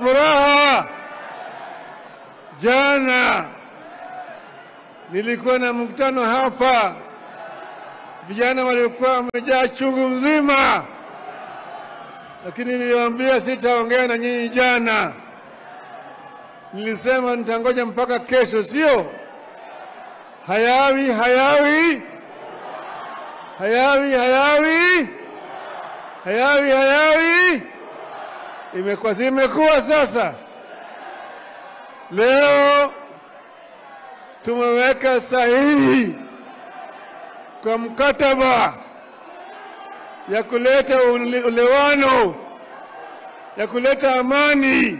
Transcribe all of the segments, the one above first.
Furaha, jana nilikuwa na mkutano hapa, vijana walikuwa wamejaa chungu mzima, lakini niliwaambia sitaongea na nyinyi jana. Nilisema nitangoja mpaka kesho, sio? Hayawi hayawi hayawi hayawi hayawi hayawi, imekuwa sasa. Leo tumeweka sahihi kwa mkataba ya kuleta ulewano, ya kuleta amani,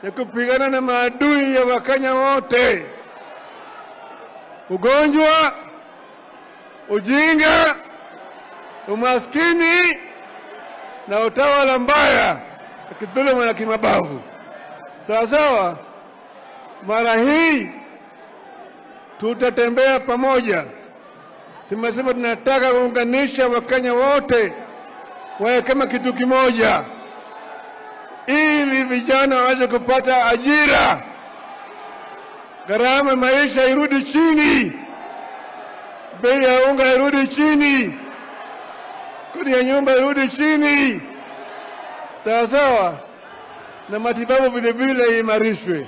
ya kupigana na maadui ya Wakenya wote: ugonjwa, ujinga, umaskini na utawala mbaya, kidhuluma na kimabavu. Sawa sawa. Mara hii tutatembea pamoja. Tumesema tunataka kuunganisha Wakenya wote wawe kama kitu kimoja, ili vijana waweze kupata ajira, gharama maisha irudi chini, bei ya unga irudi chini, kodi ya nyumba irudi chini, sawa sawa, na matibabu vile vile imarishwe.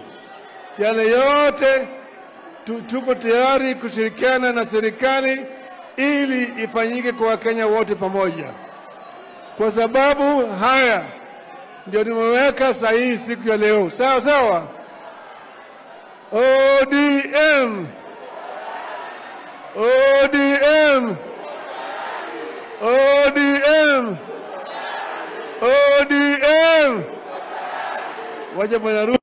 Yale yote tuko tayari kushirikiana na serikali ili ifanyike kwa Wakenya wote pamoja. Kwa sababu haya ndio nimeweka sahihi siku ya leo. Sawa sawa. ODM, ODM, ODM, ODM. Wacha bwana Ruto.